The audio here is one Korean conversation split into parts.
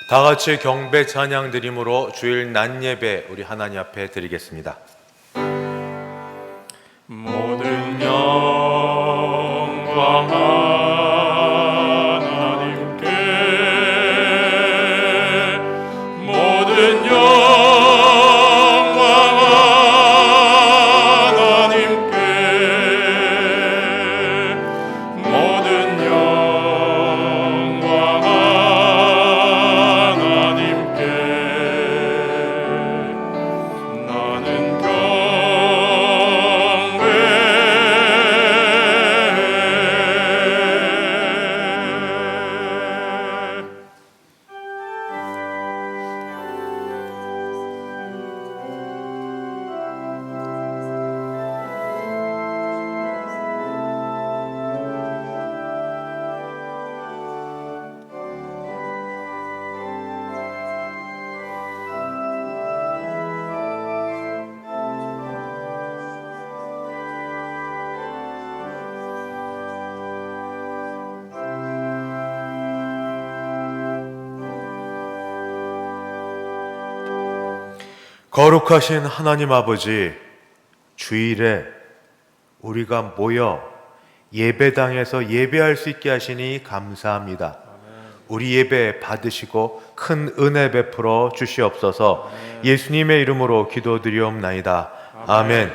다 같이 경배 찬양 드림으로 주일 낮 예배 우리 하나님 앞에 드리겠습니다. 모든 영광 하나님께, 모든 영광 하나님께, 모든 영광 하나님께. 나는 거룩하신 하나님 아버지, 주일에 우리가 모여 예배당에서 예배할 수 있게 하시니 감사합니다. 우리 예배 받으시고 큰 은혜 베풀어 주시옵소서. 예수님의 이름으로 기도드리옵나이다. 아멘.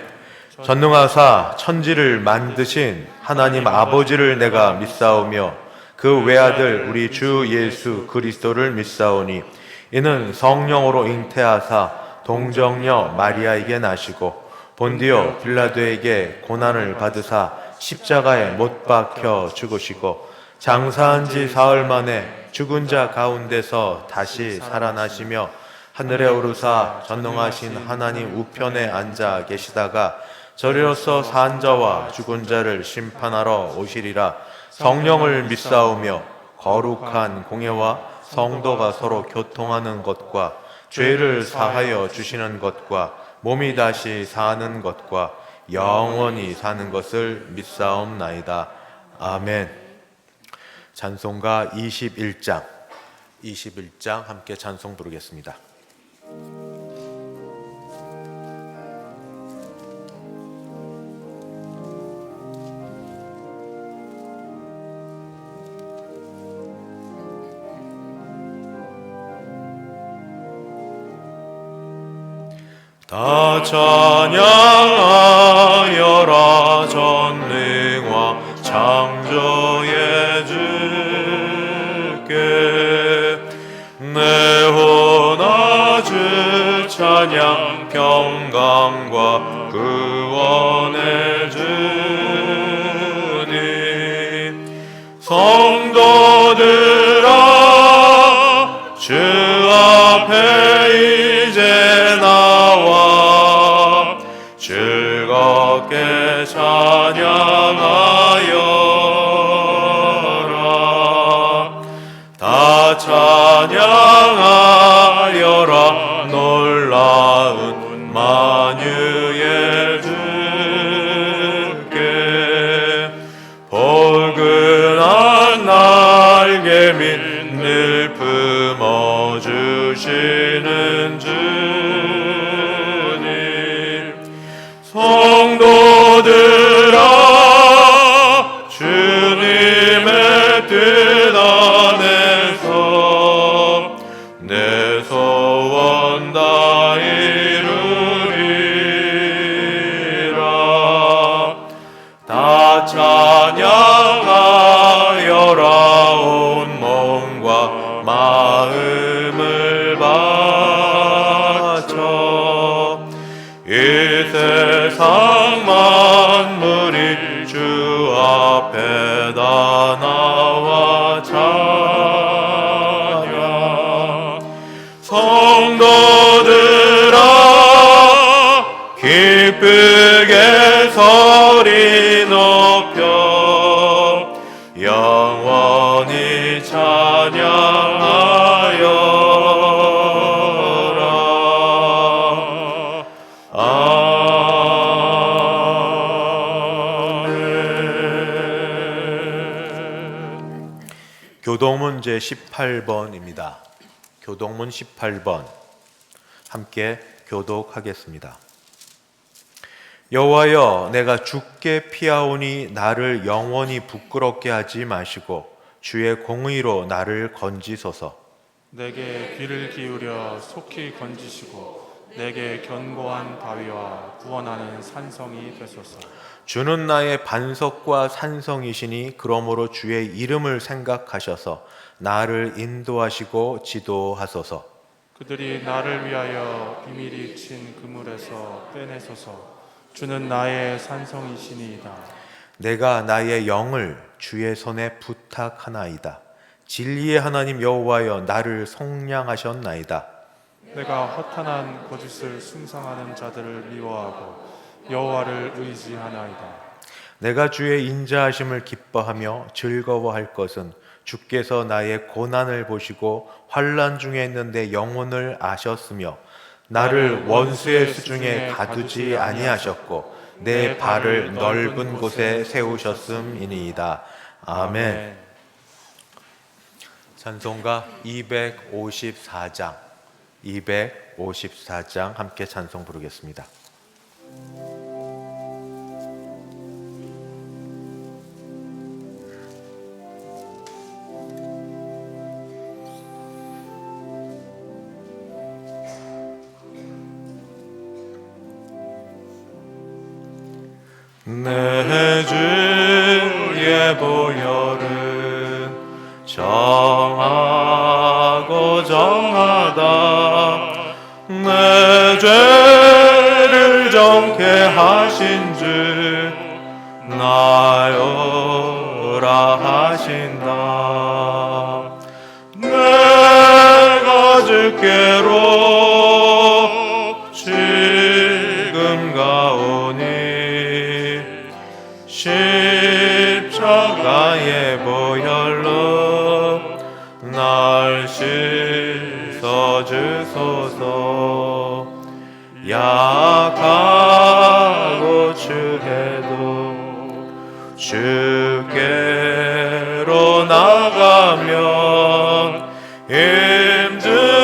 전능하사 천지를 만드신 하나님 아버지를 내가 믿사오며 그 외아들 우리 주 예수 그리스도를 믿사오니 이는 성령으로 잉태하사 동정녀 마리아에게 나시고 본디오 빌라도에게 고난을 받으사 십자가에 못 박혀 죽으시고 장사한 지 사흘 만에 죽은 자 가운데서 다시 살아나시며 하늘에 오르사 전능하신 하나님 우편에 앉아 계시다가 저리로서 산 자와 죽은 자를 심판하러 오시리라. 성령을 믿사오며 거룩한 공예와 성도가 서로 교통하는 것과 죄를 사하여 주시는 것과 몸이 다시 사는 것과 영원히 사는 것을 믿사옵나이다. 아멘. 찬송가 21장 함께 찬송 부르겠습니다. 다 찬양하여라 전능왕 창조의 주께. 내 혼아 주 찬양 평강과 구원의 주님. 성도들아 주 앞에 이제 나와 즐겁게 찬양하여라. 다 찬양하여라 놀라운 만유의 주께. 포근한 날개 밑 늘 품어주시는 주님. 성도들아 주님의 뜻 안에서 내 소원 다 이루리라. 다 찬양하여라 온 몸과 마음을 바쳐. 이 세상 만물이 주 앞에 다 나와 찬양. 성도들아 기쁘게 소리 높여 영원히 찬양하여라. 아멘. 교동문 제18번입니다. 교독문 18번 함께 교독하겠습니다. 여호와여, 내가 주께 피하오니 나를 영원히 부끄럽게 하지 마시고 주의 공의로 나를 건지소서. 내게 귀를 기울여 속히 건지시고 내게 견고한 바위와 구원하는 산성이 되소서. 주는 나의 반석과 산성이시니 그러므로 주의 이름을 생각하셔서 나를 인도하시고 지도하소서. 그들이 나를 위하여 비밀이 친 그물에서 빼내소서. 주는 나의 산성이시니이다. 내가 나의 영을 주의 손에 부탁하나이다. 진리의 하나님 여호와여, 나를 속량하셨나이다. 내가 허탄한 거짓을 숭상하는 자들을 미워하고 여호와를 의지하나이다. 내가 주의 인자하심을 기뻐하며 즐거워할 것은 주께서 나의 고난을 보시고 환난 중에 있는데 영혼을 아셨으며 나를 원수의 수중에 가두지 아니하셨고 내 발을 넓은 곳에 세우셨음이니이다. 아멘. 찬송가 254장 함께 찬송 부르겠습니다. 내 주의 보혈은 정하고 정하다. 내 죄를 정케 하신 주 나여라 하신다. 내가 주께로 지금 가오니 십자가의 보혈로 날 씻어주소서. 약하고 추해도 주께로 나가면 힘드시고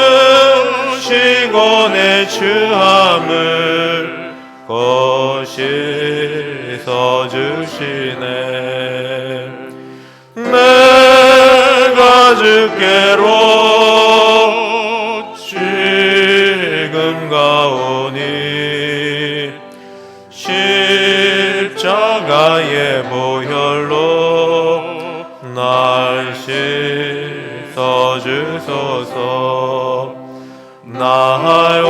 내 추함을 씻어주시네. 내가 주께로 지금 가오니 십자가의 보혈로 날 씻어주소서. 나여라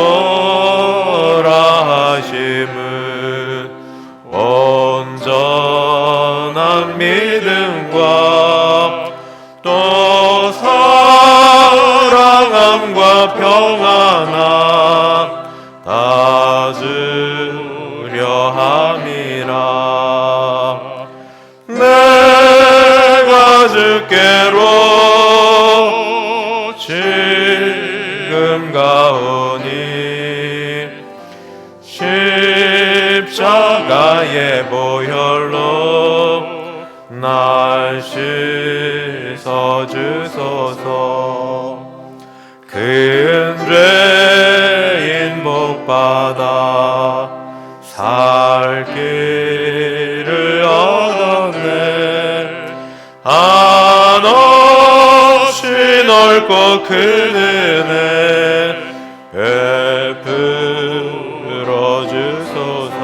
하심은 온전한 믿음과 또 사랑함과 평안함 다 주려 함이라. 내가 주께로 지금 가오니 십자가의 보혈로 날 씻어주소서. 큰 죄인 복받아 살 길을 얻었네. 한없이 넓고 큰 은혜 베풀어 주소서.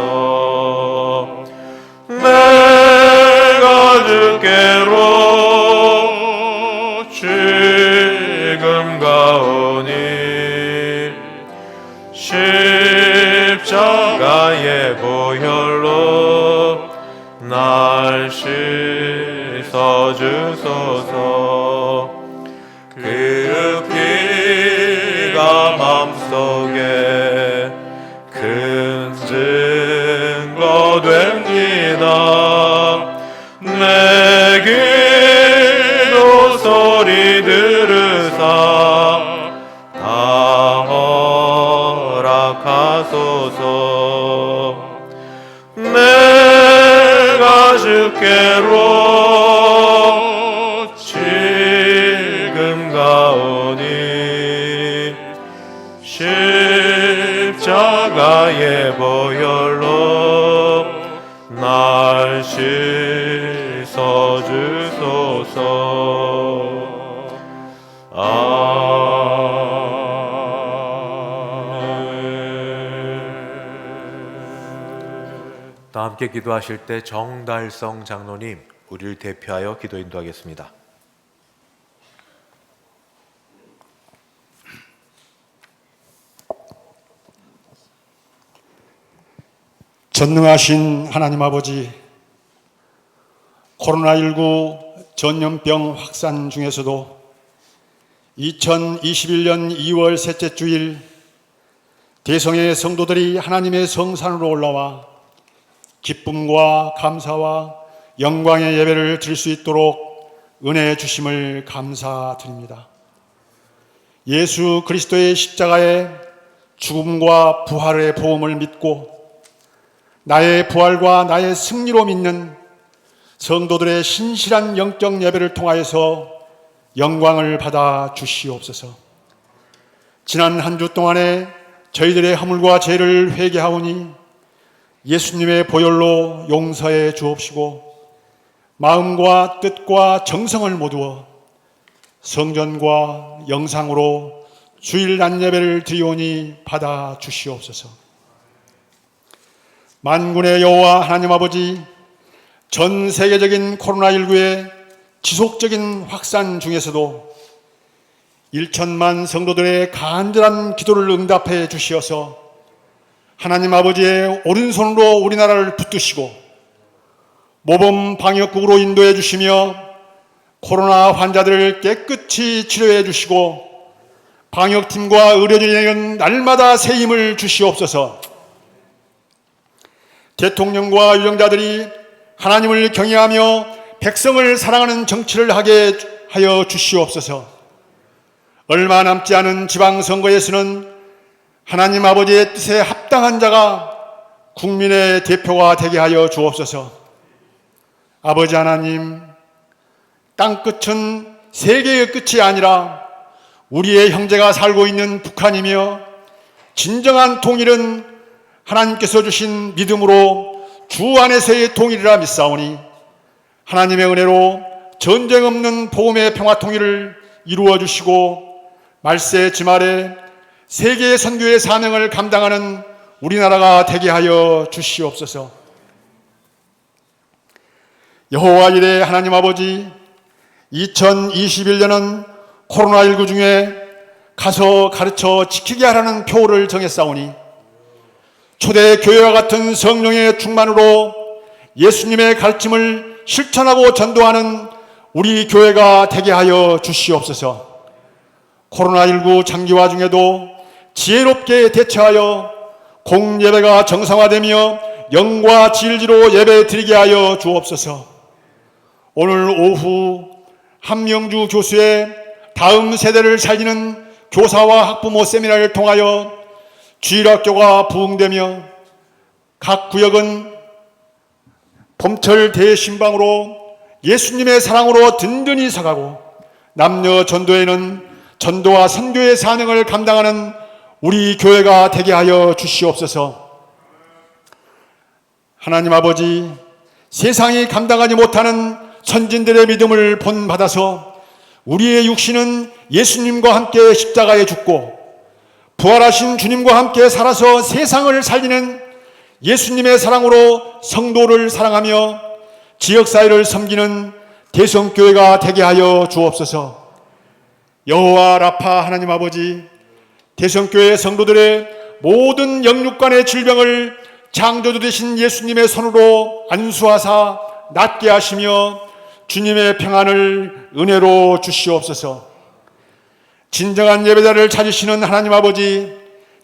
내가 주께로 지금 가오니 십자가의 보혈로 날 씻어주소서. 그 피가 맘속에 큰 증거 됩니다. 내 기도 소리 들으사 다 허락하소서. 내가 주께로 지금 가오니 십자가의 보혈로 날 씻어주소서. 다 함께 기도하실 때 정달성 장로님, 우리를 대표하여 기도 인도하겠습니다. 전능하신 하나님 아버지, 코로나19 전염병 확산 중에서도 2021년 2월 셋째 주일 대성의 성도들이 하나님의 성산으로 올라와 기쁨과 감사와 영광의 예배를 드릴 수 있도록 은혜 주심을 감사드립니다. 예수 그리스도의 십자가의 죽음과 부활의 보험을 믿고 나의 부활과 나의 승리로 믿는 성도들의 신실한 영적 예배를 통하여서 영광을 받아 주시옵소서. 지난 한 주 동안에 저희들의 허물과 죄를 회개하오니 예수님의 보혈로 용서해 주옵시고 마음과 뜻과 정성을 모두어 성전과 영상으로 주일 낮 예배를 드리오니 받아 주시옵소서. 만군의 여호와 하나님 아버지, 전 세계적인 코로나19의 지속적인 확산 중에서도 1천만 성도들의 간절한 기도를 응답해 주시어서 하나님 아버지의 오른손으로 우리나라를 붙드시고 모범 방역국으로 인도해 주시며 코로나 환자들을 깨끗이 치료해 주시고 방역팀과 의료진에게는 날마다 새 힘을 주시옵소서. 대통령과 유정자들이 하나님을 경외하며 백성을 사랑하는 정치를 하게 하여 주시옵소서. 얼마 남지 않은 지방선거에서는 하나님 아버지의 뜻에 합당한 자가 국민의 대표가 되게 하여 주옵소서. 아버지 하나님, 땅끝은 세계의 끝이 아니라 우리의 형제가 살고 있는 북한이며 진정한 통일은 하나님께서 주신 믿음으로 주 안에서의 통일이라 믿사오니 하나님의 은혜로 전쟁 없는 복음의 평화 통일을 이루어 주시고 말세 지말에 세계 선교의 사명을 감당하는 우리나라가 되게 하여 주시옵소서. 여호와 이레 하나님 아버지, 2021년은 코로나19 중에 가서 가르쳐 지키게 하라는 표를 정했사오니 초대 교회와 같은 성령의 충만으로 예수님의 가르침을 실천하고 전도하는 우리 교회가 되게 하여 주시옵소서. 코로나19 장기화 중에도 지혜롭게 대처하여 공예배가 정상화되며 영과 진리로 예배 드리게 하여 주옵소서. 오늘 오후 한명주 교수의 다음 세대를 살리는 교사와 학부모 세미나를 통하여 주일학교가 부흥되며 각 구역은 봄철 대신방으로 예수님의 사랑으로 든든히 서가고 남녀 전도에는 전도와 선교의 사명을 감당하는 우리 교회가 되게 하여 주시옵소서. 하나님 아버지, 세상이 감당하지 못하는 선진들의 믿음을 본받아서 우리의 육신은 예수님과 함께 십자가에 죽고 부활하신 주님과 함께 살아서 세상을 살리는 예수님의 사랑으로 성도를 사랑하며 지역사회를 섬기는 대성교회가 되게 하여 주옵소서. 여호와 라파 하나님 아버지, 대성교회 성도들의 모든 영육간의 질병을 창조주 되신 예수님의 손으로 안수하사 낫게 하시며 주님의 평안을 은혜로 주시옵소서. 진정한 예배자를 찾으시는 하나님 아버지,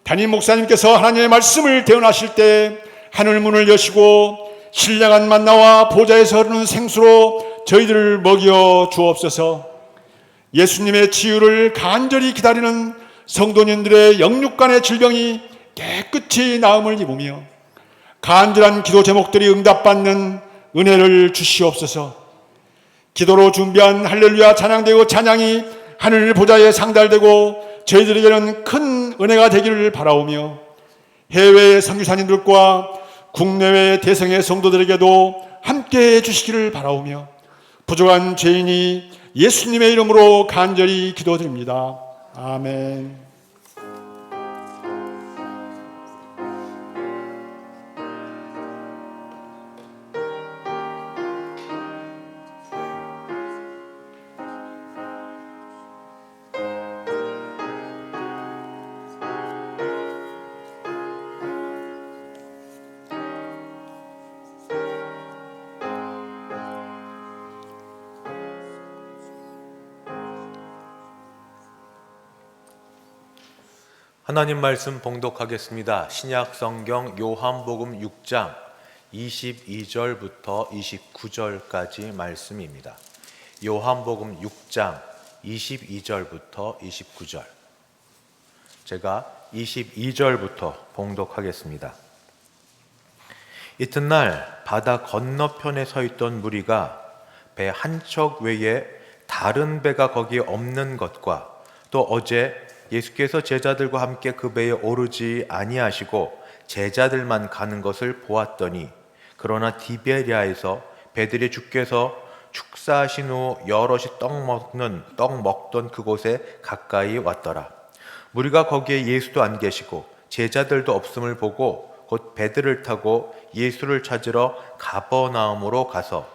담임 목사님께서 하나님의 말씀을 대언하실 때 하늘문을 여시고 신령한 만나와 보좌에서 흐르는 생수로 저희들을 먹여 주옵소서. 예수님의 치유를 간절히 기다리는 성도님들의 영육간의 질병이 깨끗이 나음을 입으며 간절한 기도 제목들이 응답받는 은혜를 주시옵소서. 기도로 준비한 할렐루야 찬양되고 찬양이 하늘 보좌에 상달되고 저희들에게는 큰 큰 은혜가 되기를 바라오며 해외 선교사님들과 국내외 대성의 성도들에게도 함께해 주시기를 바라오며 부족한 죄인이 예수님의 이름으로 간절히 기도드립니다. 아멘. 하나님 말씀 봉독하겠습니다. 신약 성경 요한복음 6장 22절부터 29절까지 말씀입니다. 요한복음 6장 22절부터 29절. 제가 22절부터 봉독하겠습니다. 이튿날 바다 건너편에 서 있던 무리가 배 한 척 외에 다른 배가 거기에 없는 것과 또 어제 예수께서 제자들과 함께 그 배에 오르지 아니하시고 제자들만 가는 것을 보았더니 그러나 디베리아에서 배들이 주께서 축사하신 후 여럿이 떡 먹던 그곳에 가까이 왔더라. 무리가 거기에 예수도 안 계시고 제자들도 없음을 보고 곧 배들을 타고 예수를 찾으러 가버나움으로 가서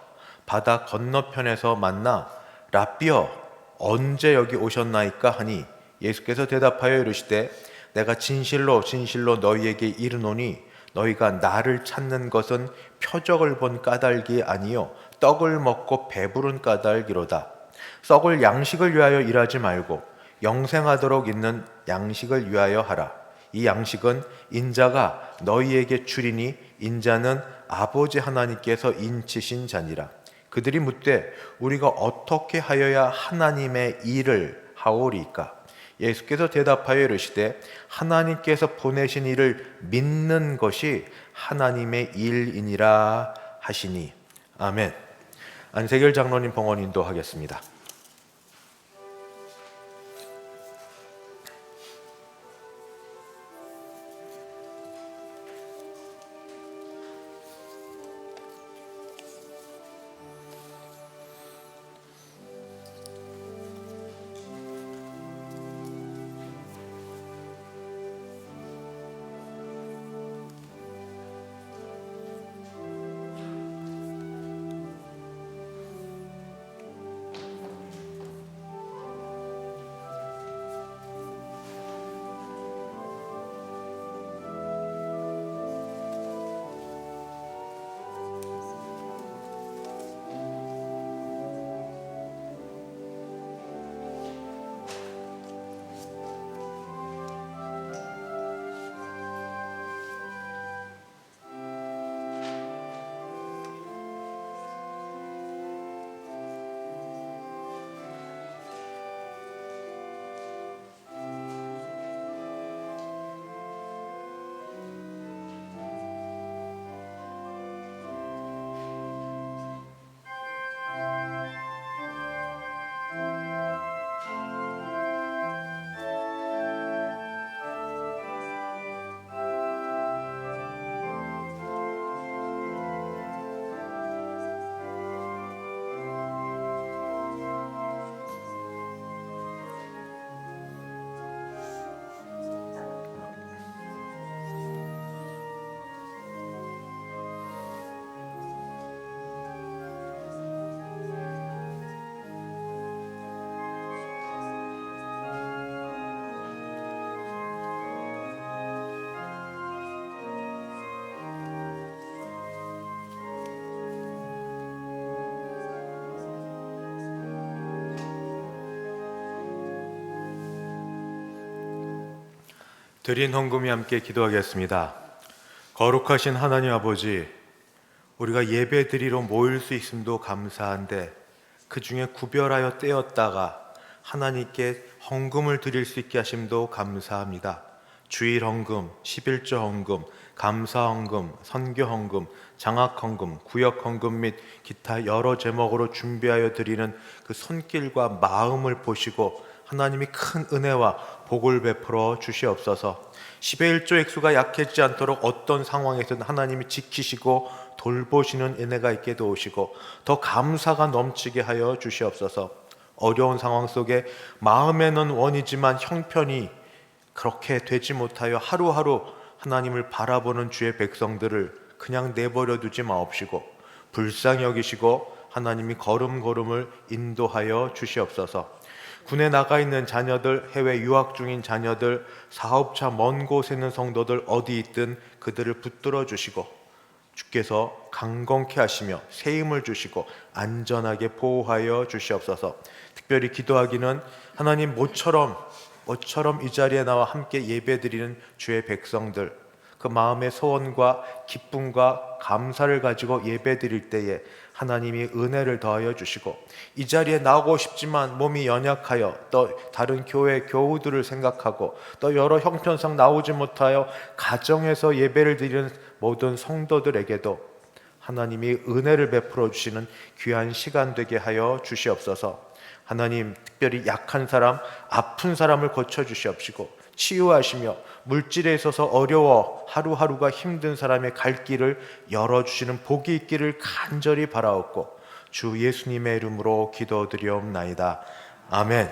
바다 건너편에서 만나 라삐여 언제 여기 오셨나이까 하니 예수께서 대답하여 이르시되 내가 진실로 진실로 너희에게 이르노니 너희가 나를 찾는 것은 표적을 본 까닭이 아니요 떡을 먹고 배부른 까닭이로다. 썩을 양식을 위하여 일하지 말고 영생하도록 있는 양식을 위하여 하라. 이 양식은 인자가 너희에게 주리니 인자는 아버지 하나님께서 인치신 자니라. 그들이 묻되 우리가 어떻게 하여야 하나님의 일을 하오리까? 예수께서 대답하여 이르시되 하나님께서 보내신 이를 믿는 것이 하나님의 일이니라 하시니. 아멘. 안세결 장로님 봉헌 인도하겠습니다. 드린 헌금이 함께 기도하겠습니다. 거룩하신 하나님 아버지, 우리가 예배 드리러 모일 수 있음도 감사한데 그 중에 구별하여 떼었다가 하나님께 헌금을 드릴 수 있게 하심도 감사합니다. 주일 헌금, 11조 헌금, 감사 헌금, 선교 헌금, 장학 헌금, 구역 헌금 및 기타 여러 제목으로 준비하여 드리는 그 손길과 마음을 보시고 하나님이 큰 은혜와 복을 베풀어 주시옵소서. 10의 1조 액수가 약해지지 않도록 어떤 상황에서든 하나님이 지키시고 돌보시는 은혜가 있게 도우시고 더 감사가 넘치게 하여 주시옵소서. 어려운 상황 속에 마음에는 원이지만 형편이 그렇게 되지 못하여 하루하루 하나님을 바라보는 주의 백성들을 그냥 내버려 두지 마옵시고 불쌍히 여기시고 하나님이 걸음걸음을 인도하여 주시옵소서. 군에 나가 있는 자녀들, 해외 유학 중인 자녀들, 사업차 먼 곳에 있는 성도들 어디 있든 그들을 붙들어 주시고 주께서 강건케 하시며 새 힘을 주시고 안전하게 보호하여 주시옵소서. 특별히 기도하기는 하나님 모처럼 이 자리에 나와 함께 예배드리는 주의 백성들, 그 마음의 소원과 기쁨과 감사를 가지고 예배드릴 때에 하나님이 은혜를 더하여 주시고 이 자리에 나오고 싶지만 몸이 연약하여 또 다른 교회 교우들을 생각하고 또 여러 형편상 나오지 못하여 가정에서 예배를 드리는 모든 성도들에게도 하나님이 은혜를 베풀어 주시는 귀한 시간 되게 하여 주시옵소서. 하나님, 특별히 약한 사람, 아픈 사람을 고쳐 주시옵시고 치유하시며 물질에 있어서 어려워 하루하루가 힘든 사람의 갈 길을 열어주시는 복이 있기를 간절히 바라옵고 주 예수님의 이름으로 기도드리옵나이다. 아멘.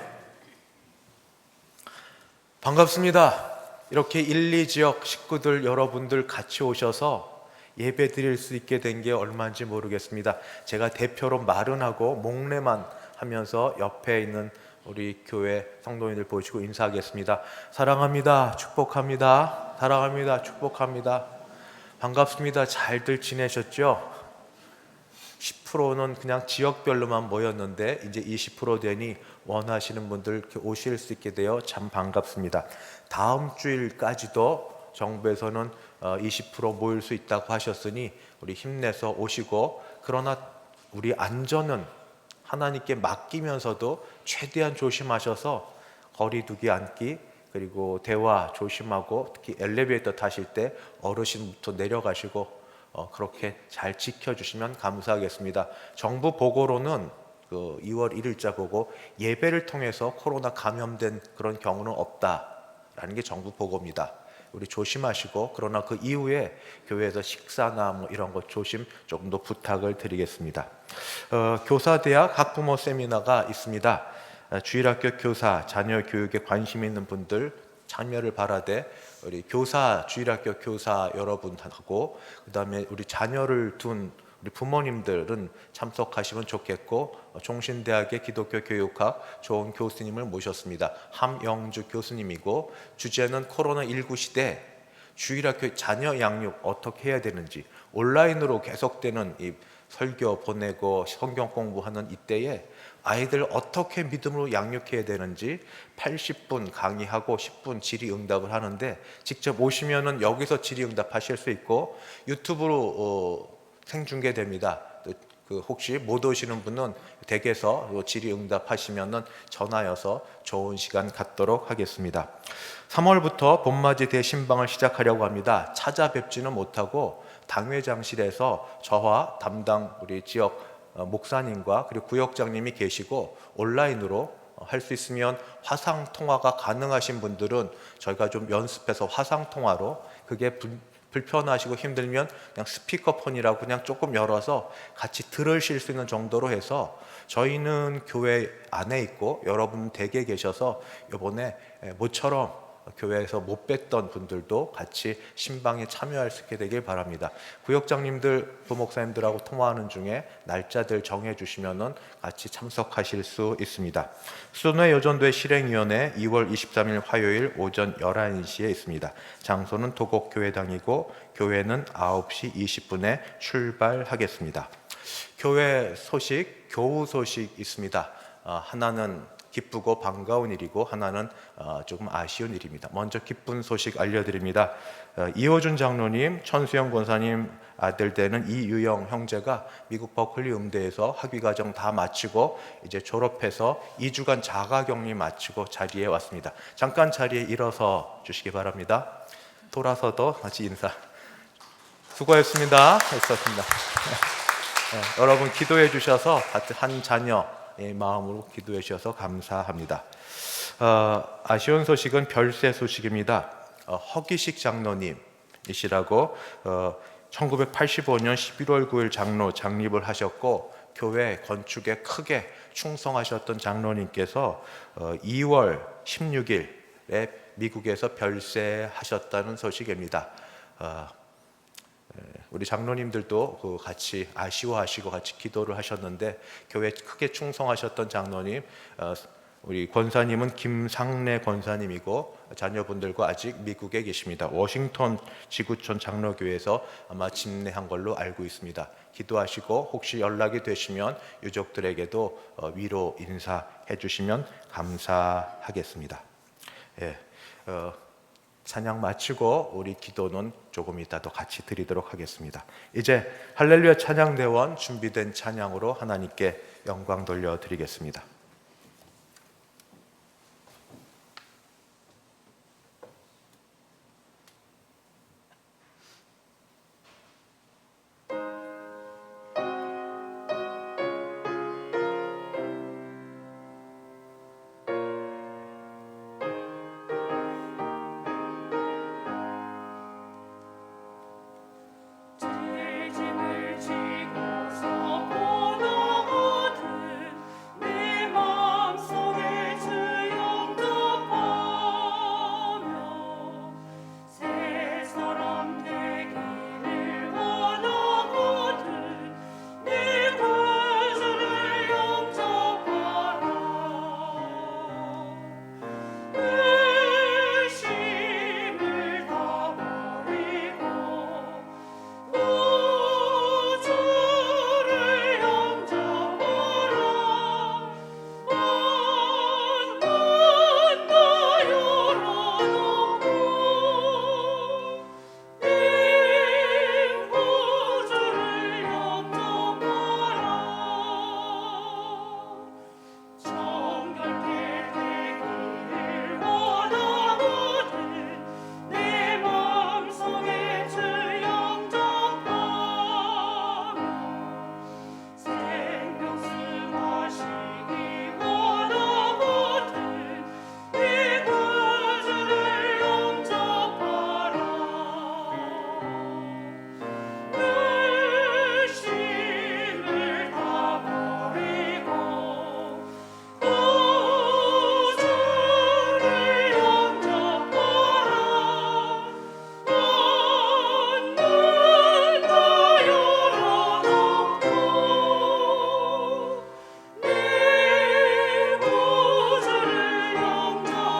반갑습니다. 이렇게 1, 2지역 식구들 여러분들 같이 오셔서 예배 드릴 수 있게 된 게 얼마인지 모르겠습니다. 제가 대표로 말은 하고 목례만 하면서 옆에 있는 우리 교회 성도님들 보시고 인사하겠습니다. 사랑합니다. 축복합니다. 사랑합니다. 축복합니다. 반갑습니다. 잘들 지내셨죠? 10%는 그냥 지역별로만 모였는데 이제 20% 되니 원하시는 분들 이렇게 오실 수 있게 되어 참 반갑습니다. 다음 주일까지도 정부에서는 20% 모일 수 있다고 하셨으니 우리 힘내서 오시고, 그러나 우리 안전은 하나님께 맡기면서도 최대한 조심하셔서 거리두기 앉기, 그리고 대화 조심하고 특히 엘리베이터 타실 때 어르신부터 내려가시고 그렇게 잘 지켜주시면 감사하겠습니다. 정부 보고로는 그 2월 1일자 보고 예배를 통해서 코로나 감염된 그런 경우는 없다라는 게 정부 보고입니다. 우리 조심하시고, 그러나 그 이후에 교회에서 식사나 뭐 이런 것 조심 조금 더 부탁을 드리겠습니다. 교사대학 학부모 세미나가 있습니다. 주일학교 교사 자녀 교육에 관심 있는 분들 참여를 바라되 우리 교사 주일학교 교사 여러분하고 그다음에 우리 자녀를 둔 우리 부모님들은 참석하시면 좋겠고, 종신대학의 기독교 교육학 좋은 교수님을 모셨습니다. 함영주 교수님이고, 주제는 코로나19 시대 주일학교 자녀 양육 어떻게 해야 되는지, 온라인으로 계속되는 이 설교 보내고 성경 공부하는 이때에 아이들 어떻게 믿음으로 양육해야 되는지 80분 강의하고 10분 질의응답을 하는데, 직접 오시면은 여기서 질의응답 하실 수 있고 유튜브로 생중계됩니다. 그 혹시 못 오시는 분은 댁에서 질의응답 하시면은 전화여서 좋은 시간 갖도록 하겠습니다. 3월부터 봄맞이 대신방을 시작하려고 합니다. 찾아뵙지는 못하고 당회장실에서 저와 담당 우리 지역 목사님과 그리고 구역장님이 계시고 온라인으로 할 수 있으면 화상 통화가 가능하신 분들은 저희가 좀 연습해서 화상 통화로, 그게 불편하시고 힘들면 그냥 스피커폰이라고 그냥 조금 열어서 같이 들으실 수 있는 정도로 해서, 저희는 교회 안에 있고 여러분 댁에 계셔서 이번에 모처럼 교회에서 못 뵀던 분들도 같이 신방에 참여할 수 있게 되길 바랍니다. 구역장님들, 부목사님들하고 통화하는 중에 날짜들 정해주시면은 같이 참석하실 수 있습니다. 수도내 여전도회 실행위원회 2월 23일 화요일 오전 11시에 있습니다. 장소는 도곡교회당이고 교회는 9시 20분에 출발하겠습니다. 교회 소식, 교우 소식 있습니다. 하나는 기쁘고 반가운 일이고 하나는 조금 아쉬운 일입니다. 먼저 기쁜 소식 알려드립니다. 이호준 장로님, 천수영 권사님 아들 되는 이유영 형제가 미국 버클리 음대에서 학위과정 다 마치고 이제 졸업해서 2주간 자가격리 마치고 자리에 왔습니다. 잠깐 자리에 일어서 주시기 바랍니다. 돌아서도 같이 인사. 수고했습니다. 했었습니다. 여러분 기도해 주셔서 한 자녀 마음으로 기도해 주셔서 감사합니다. 아쉬운 소식은 별세 소식입니다. 허기식 장로님이시라고 1985년 11월 9일 장립을 하셨고 교회 건축에 크게 충성하셨던 장로님께서 2월 16일에 미국에서 별세하셨다는 소식입니다. 우리 장로님들도 같이 아쉬워하시고 같이 기도를 하셨는데 교회에 크게 충성하셨던 장로님, 우리 권사님은 김상래 권사님이고 자녀분들과 아직 미국에 계십니다. 워싱턴 지구촌 장로교회에서 아마 집례한 걸로 알고 있습니다. 기도하시고 혹시 연락이 되시면 유족들에게도 위로 인사해 주시면 감사하겠습니다. 예, 찬양 마치고 우리 기도는 조금 이따 더 같이 드리도록 하겠습니다. 이제 할렐루야 찬양대원 준비된 찬양으로 하나님께 영광 돌려드리겠습니다. 짐을 지고서 보너거든 내 마음속에 주 영접하며 새 사람 되기를 원하거든 내 구주를 영접하라. 의심을 다 버리고 구주를 영접하라. 온 문 다 열어놓고 내 구주를 영접하라. 정결케 되기를 원하거든 내 마음속에 주 영접하며 생명수 마시기 원하거든 내 구주를 영접하라. 의심을 다 버리고 구주를 영접하라. 온 문 다 열어놓고 내 구주를 영접하라.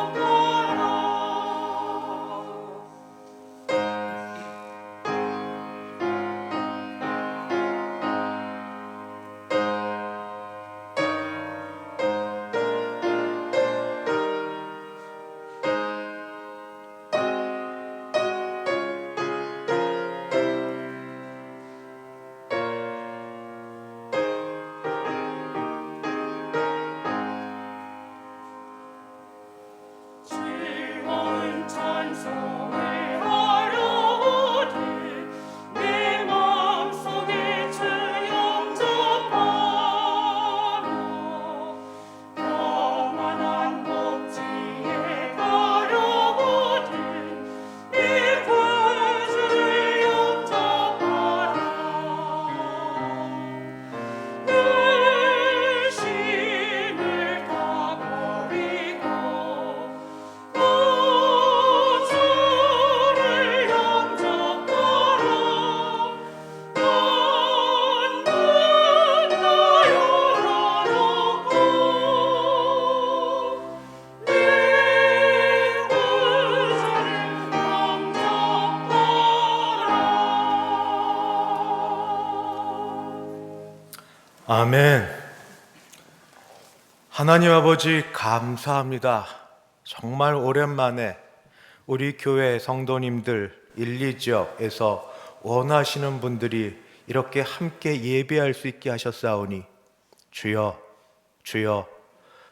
즐거운 찬송을 하려거든 내 마음속에 주 영접하며 평안한 복지에 가려거든 내 구주를 영접하라. 의심을 다 버리고 구주를 영접하라. 온 문 다 열어놓고 내 구주를 영접하라. 아멘. 하나님 아버지 감사합니다. 정말 오랜만에 우리 교회 성도님들 1, 2지역에서 원하시는 분들이 이렇게 함께 예배할 수 있게 하셨사오니 주여, 주여,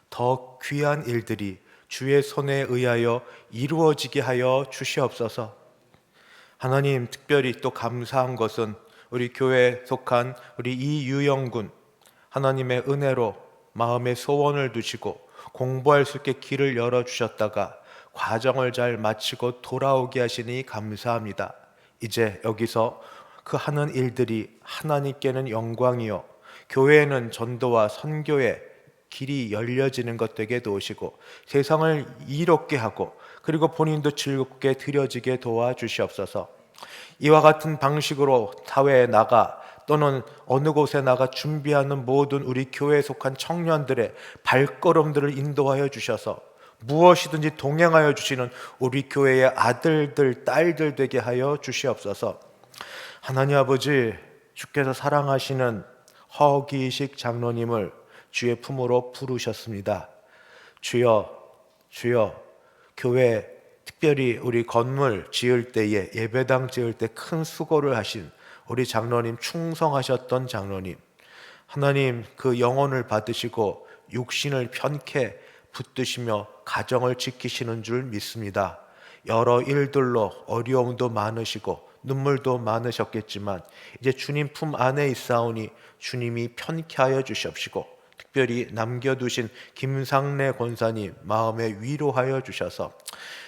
더 귀한 일들이 주의 손에 의하여 이루어지게 하여 주시옵소서. 하나님, 특별히 또 감사한 것은 우리 교회에 속한 우리 이유영 군, 하나님의 은혜로 마음의 소원을 두시고 공부할 수 있게 길을 열어주셨다가 과정을 잘 마치고 돌아오게 하시니 감사합니다. 이제 여기서 그 하는 일들이 하나님께는 영광이요 교회에는 전도와 선교의 길이 열려지는 것 되게 도우시고 세상을 이롭게 하고 그리고 본인도 즐겁게 드려지게 도와주시옵소서. 이와 같은 방식으로 사회에 나가 또는 어느 곳에 나가 준비하는 모든 우리 교회에 속한 청년들의 발걸음들을 인도하여 주셔서 무엇이든지 동행하여 주시는 우리 교회의 아들들, 딸들 되게 하여 주시옵소서. 하나님 아버지, 주께서 사랑하시는 허기식 장로님을 주의 품으로 부르셨습니다. 주여, 주여, 교회 특별히 우리 건물 지을 때에 예배당 지을 때 큰 수고를 하신 우리 장로님, 충성하셨던 장로님, 하나님 그 영혼을 받으시고 육신을 편케 붙드시며 가정을 지키시는 줄 믿습니다. 여러 일들로 어려움도 많으시고 눈물도 많으셨겠지만 이제 주님 품 안에 있사오니 주님이 편케 하여 주시옵시고 특별히 남겨두신 김상래 권사님 마음에 위로하여 주셔서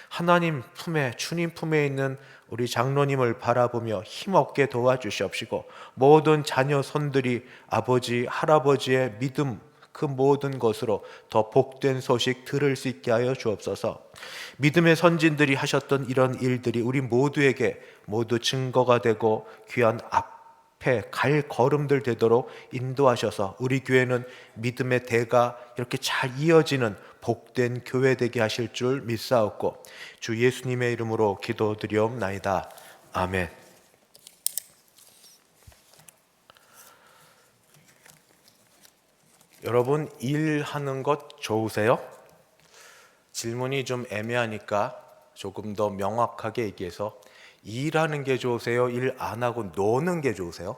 하나님 품에, 주님 품에 있는 우리 장로님을 바라보며 힘없게 도와주시옵시고 모든 자녀 손들이 아버지, 할아버지의 믿음 그 모든 것으로 더 복된 소식 들을 수 있게 하여 주옵소서. 믿음의 선진들이 하셨던 이런 일들이 우리 모두에게 모두 증거가 되고 귀한 앞에 갈 걸음들 되도록 인도하셔서 우리 교회는 믿음의 대가 이렇게 잘 이어지는 복된 교회 되게 하실 줄 믿사옵고 주 예수님의 이름으로 기도드리옵나이다. 아멘. 여러분, 일하는 것 좋으세요? 질문이 좀 애매하니까 조금 더 명확하게 얘기해서 일하는 게 좋으세요? 일 안 하고 노는 게 좋으세요?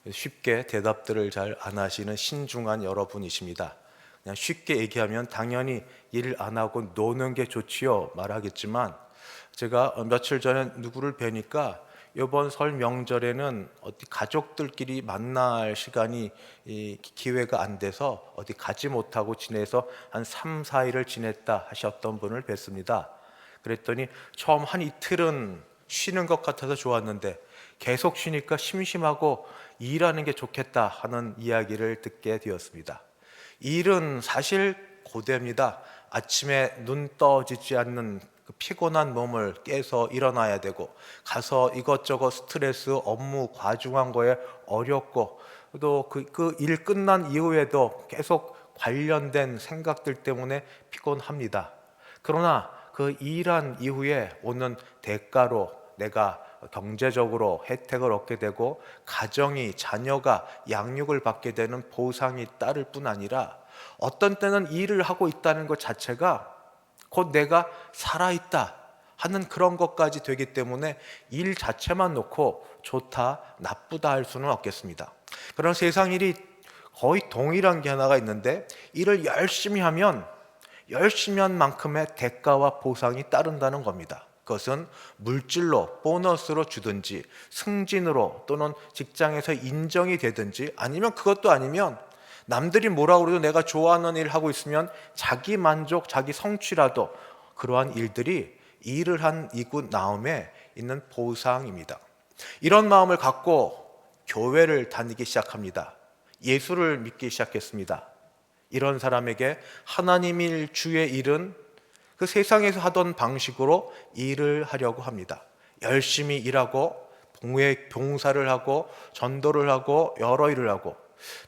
쉽게 대답들을 잘 안 하시는 신중한 여러분이십니다. 그냥 쉽게 얘기하면 당연히 일 안 하고 노는 게 좋지요 말하겠지만 제가 며칠 전에 누구를 뵈니까 이번 설 명절에는 어디 가족들끼리 만날 시간이 기회가 안 돼서 어디 가지 못하고 지내서 한 3, 4일을 지냈다 하셨던 분을 뵀습니다. 그랬더니 처음 한 이틀은 쉬는 것 같아서 좋았는데 계속 쉬니까 심심하고 일하는 게 좋겠다 하는 이야기를 듣게 되었습니다. 일은 사실 고됩니다. 아침에 눈 떠지지 않는 그 피곤한 몸을 깨서 일어나야 되고 가서 이것저것 스트레스, 업무 과중한 거에 어렵고 또 그 일 끝난 이후에도 계속 관련된 생각들 때문에 피곤합니다. 그러나 그 일한 이후에 오는 대가로 내가 경제적으로 혜택을 얻게 되고 가정이, 자녀가 양육을 받게 되는 보상이 따를 뿐 아니라 어떤 때는 일을 하고 있다는 것 자체가 곧 내가 살아있다 하는 그런 것까지 되기 때문에 일 자체만 놓고 좋다, 나쁘다 할 수는 없겠습니다. 그런 세상 일이 거의 동일한 게 하나가 있는데 일을 열심히 하면 열심히 한 만큼의 대가와 보상이 따른다는 겁니다. 그것은 물질로, 보너스로 주든지 승진으로 또는 직장에서 인정이 되든지 아니면 그것도 아니면 남들이 뭐라 그래도 내가 좋아하는 일 하고 있으면 자기 만족, 자기 성취라도 그러한 일들이 일을 한 이후 나음에 있는 보상입니다. 이런 마음을 갖고 교회를 다니기 시작합니다. 예수를 믿기 시작했습니다. 이런 사람에게 하나님일 주의 일은 그 세상에서 하던 방식으로 일을 하려고 합니다. 열심히 일하고 봉사를 하고 전도를 하고 여러 일을 하고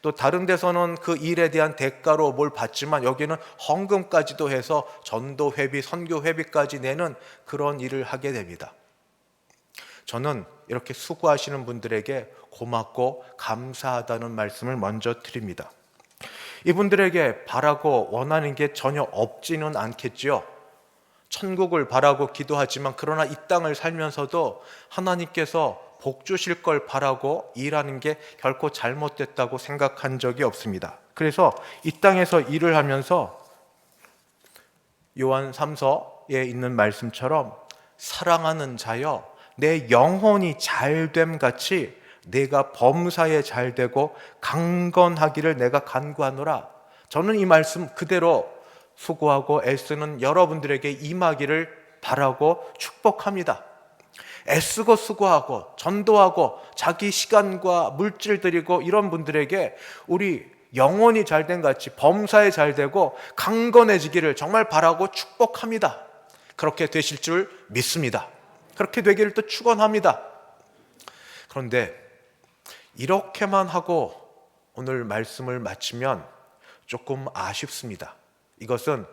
또 다른 데서는 그 일에 대한 대가로 뭘 받지만 여기는 헌금까지도 해서 전도 회비, 선교 회비까지 내는 그런 일을 하게 됩니다. 저는 이렇게 수고하시는 분들에게 고맙고 감사하다는 말씀을 먼저 드립니다. 이분들에게 바라고 원하는 게 전혀 없지는 않겠지요. 천국을 바라고 기도하지만 그러나 이 땅을 살면서도 하나님께서 복 주실 걸 바라고 일하는 게 결코 잘못됐다고 생각한 적이 없습니다. 그래서 이 땅에서 일을 하면서 요한 3서에 있는 말씀처럼 사랑하는 자여 내 영혼이 잘됨 같이 내가 범사에 잘되고 강건하기를 내가 간구하노라. 저는 이 말씀 그대로 수고하고 애쓰는 여러분들에게 임하기를 바라고 축복합니다. 애쓰고 수고하고 전도하고 자기 시간과 물질 들이고 이런 분들에게 우리 영혼이 잘된 같이 범사에 잘 되고 강건해지기를 정말 바라고 축복합니다. 그렇게 되실 줄 믿습니다. 그렇게 되기를 또 축원합니다. 그런데 이렇게만 하고 오늘 말씀을 마치면 조금 아쉽습니다. 이것은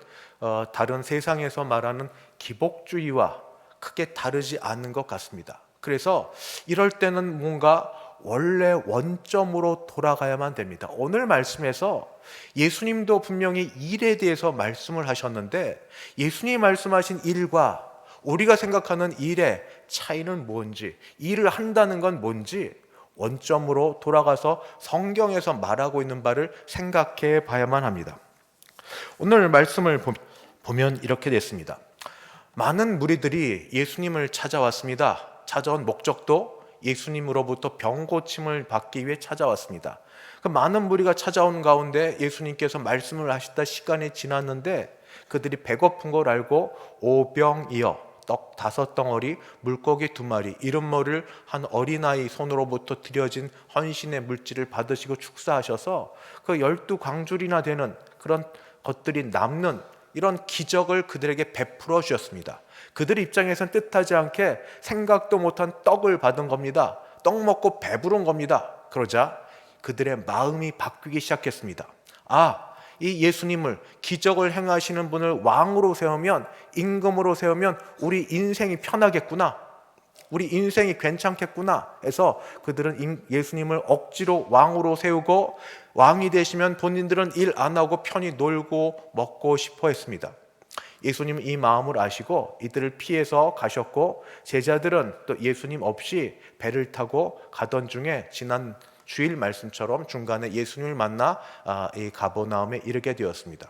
다른 세상에서 말하는 기복주의와 크게 다르지 않는 것 같습니다. 그래서 이럴 때는 뭔가 원래 원점으로 돌아가야만 됩니다. 오늘 말씀에서 예수님도 분명히 일에 대해서 말씀을 하셨는데 예수님이 말씀하신 일과 우리가 생각하는 일의 차이는 뭔지, 일을 한다는 건 뭔지 원점으로 돌아가서 성경에서 말하고 있는 바를 생각해 봐야만 합니다. 오늘 말씀을 보면 이렇게 됐습니다. 많은 무리들이 예수님을 찾아왔습니다. 찾아온 목적도 예수님으로부터 병고침을 받기 위해 찾아왔습니다. 그 많은 무리가 찾아온 가운데 예수님께서 말씀을 하시다 시간이 지났는데 그들이 배고픈 걸 알고 오병이어 떡 5덩어리, 물고기 2마리, 이른머리를 한 어린아이 손으로부터 드려진 헌신의 물질을 받으시고 축사하셔서 그 12광줄이나 되는 그런 것들이 남는 이런 기적을 그들에게 베풀어 주셨습니다. 그들 입장에선 뜻하지 않게 생각도 못한 떡을 받은 겁니다. 떡 먹고 배부른 겁니다. 그러자 그들의 마음이 바뀌기 시작했습니다. 이 예수님을, 기적을 행하시는 분을 왕으로 세우면, 임금으로 세우면 우리 인생이 편하겠구나, 우리 인생이 괜찮겠구나 해서 그들은 예수님을 억지로 왕으로 세우고 왕이 되시면 본인들은 일 안 하고 편히 놀고 먹고 싶어 했습니다. 예수님은 이 마음을 아시고 이들을 피해서 가셨고 제자들은 또 예수님 없이 배를 타고 가던 중에 지난 주일 말씀처럼 중간에 예수님을 만나 이 가버나움에 이르게 되었습니다.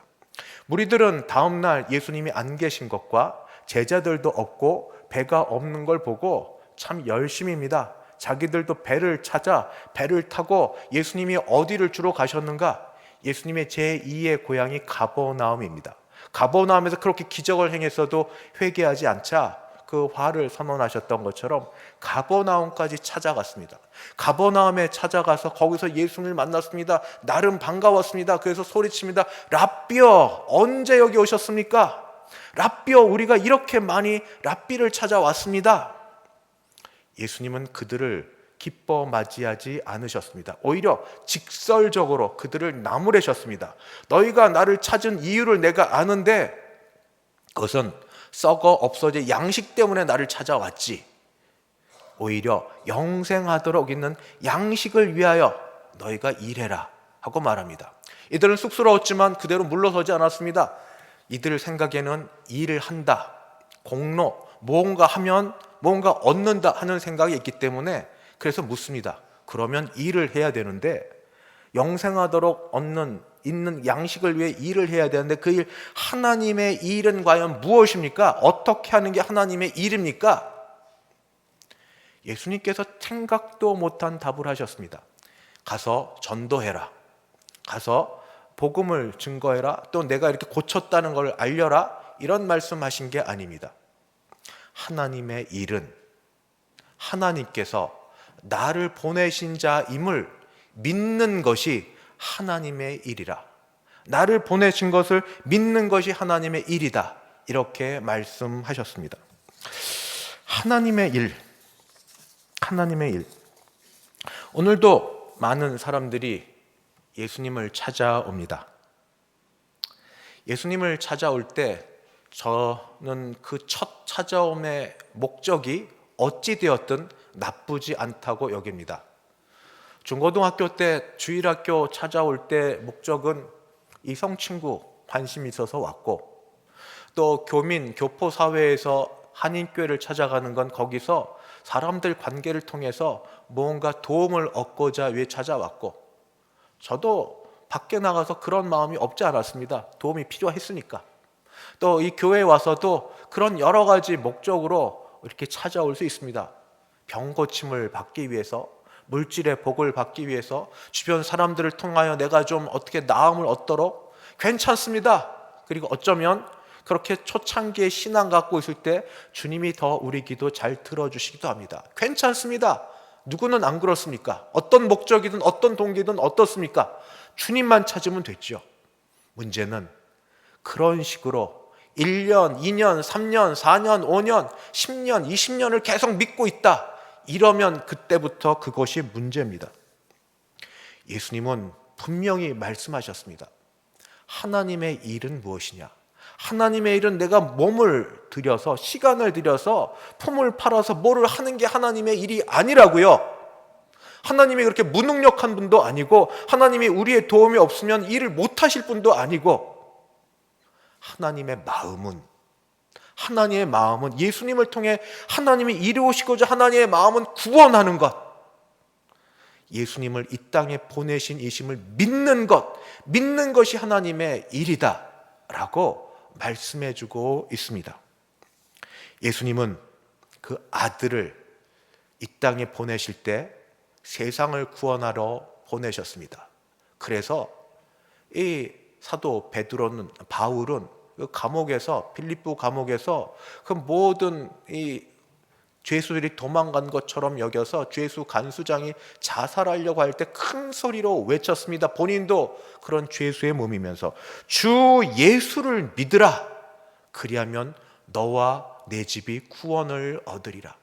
무리들은 다음 날 예수님이 안 계신 것과 제자들도 없고 배가 없는 걸 보고 참 열심입니다. 자기들도 배를 찾아 배를 타고 예수님이 어디를 주로 가셨는가? 예수님의 제2의 고향이 가버나움입니다. 가버나움에서 그렇게 기적을 행했어도 회개하지 않자 그 화를 선언하셨던 것처럼 가버나움까지 찾아갔습니다. 가버나움에 찾아가서 거기서 예수님을 만났습니다. 나름 반가웠습니다. 그래서 소리칩니다. 랍비여, 언제 여기 오셨습니까? 랍비여, 우리가 이렇게 많이 랍비를 찾아왔습니다. 예수님은 그들을 기뻐 맞이하지 않으셨습니다. 오히려 직설적으로 그들을 나무래셨습니다. 너희가 나를 찾은 이유를 내가 아는데 그것은 썩어 없어질 양식 때문에 나를 찾아왔지. 오히려 영생하도록 있는 양식을 위하여 너희가 일해라 하고 말합니다. 이들은 쑥스러웠지만 그대로 물러서지 않았습니다. 이들 생각에는 일을 한다, 공로, 뭔가 하면 뭔가 얻는다 하는 생각이 있기 때문에 그래서 묻습니다. 그러면 일을 해야 되는데 영생하도록 있는 양식을 위해 일을 해야 되는데 그 일, 하나님의 일은 과연 무엇입니까? 어떻게 하는 게 하나님의 일입니까? 예수님께서 생각도 못한 답을 하셨습니다. 가서 전도해라. 가서 복음을 증거해라. 또 내가 이렇게 고쳤다는 걸 알려라. 이런 말씀하신 게 아닙니다. 하나님의 일은 하나님께서 나를 보내신 자임을 믿는 것이 하나님의 일이라. 나를 보내신 것을 믿는 것이 하나님의 일이다. 이렇게 말씀하셨습니다. 하나님의 일. 오늘도 많은 사람들이 예수님을 찾아옵니다. 예수님을 찾아올 때 저는 그 첫 찾아옴의 목적이 어찌 되었든 나쁘지 않다고 여깁니다. 중고등학교 때 주일학교 찾아올 때 목적은 이성 친구 관심 있어서 왔고, 또 교포 사회에서 한인교회를 찾아가는 건 거기서 사람들 관계를 통해서 뭔가 도움을 얻고자 위해 찾아왔고, 저도 밖에 나가서 그런 마음이 없지 않았습니다. 도움이 필요했으니까. 또 이 교회에 와서도 그런 여러 가지 목적으로 이렇게 찾아올 수 있습니다. 병 고침을 받기 위해서, 물질의 복을 받기 위해서, 주변 사람들을 통하여 내가 좀 어떻게 나음을 얻도록, 괜찮습니다. 그리고 어쩌면 그렇게 초창기에 신앙 갖고 있을 때 주님이 더 우리 기도 잘 들어주시기도 합니다. 괜찮습니다. 누구는 안 그렇습니까? 어떤 목적이든 어떤 동기든 어떻습니까? 주님만 찾으면 됐죠. 문제는 그런 식으로 1년, 2년, 3년, 4년, 5년, 10년, 20년을 계속 믿고 있다. 이러면 그때부터 그것이 문제입니다. 예수님은 분명히 말씀하셨습니다. 하나님의 일은 무엇이냐? 하나님의 일은 내가 몸을 들여서 시간을 들여서 품을 팔아서 뭐를 하는 게 하나님의 일이 아니라고요. 하나님이 그렇게 무능력한 분도 아니고 하나님이 우리의 도움이 없으면 일을 못하실 분도 아니고 하나님의 마음은 예수님을 통해 하나님이 이루시고자 하나님의 마음은 구원하는 것, 예수님을 이 땅에 보내신 이심을 믿는 것이 하나님의 일이다 라고 말씀해 주고 있습니다. 예수님은 그 아들을 이 땅에 보내실 때 세상을 구원하러 보내셨습니다. 그래서 이 사도 바울은 그 감옥에서, 빌립보 감옥에서 그 모든 이 죄수들이 도망간 것처럼 여겨서 죄수 간수장이 자살하려고 할 때 큰 소리로 외쳤습니다. 본인도 그런 죄수의 몸이면서 주 예수를 믿으라. 그리하면 너와 내 집이 구원을 얻으리라.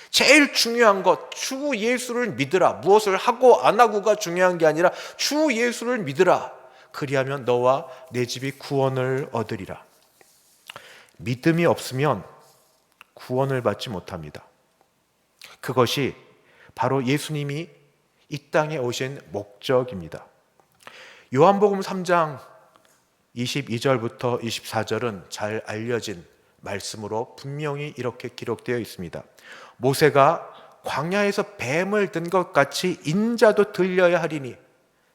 제일 중요한 것, 주 예수를 믿으라. 무엇을 하고 안 하고가 중요한 게 아니라 주 예수를 믿으라. 그리하면 너와 내 집이 구원을 얻으리라. 믿음이 없으면 구원을 받지 못합니다. 그것이 바로 예수님이 이 땅에 오신 목적입니다. 요한복음 3장 22절부터 24절은 잘 알려진 말씀으로 분명히 이렇게 기록되어 있습니다. 모세가 광야에서 뱀을 든 것 같이 인자도 들려야 하리니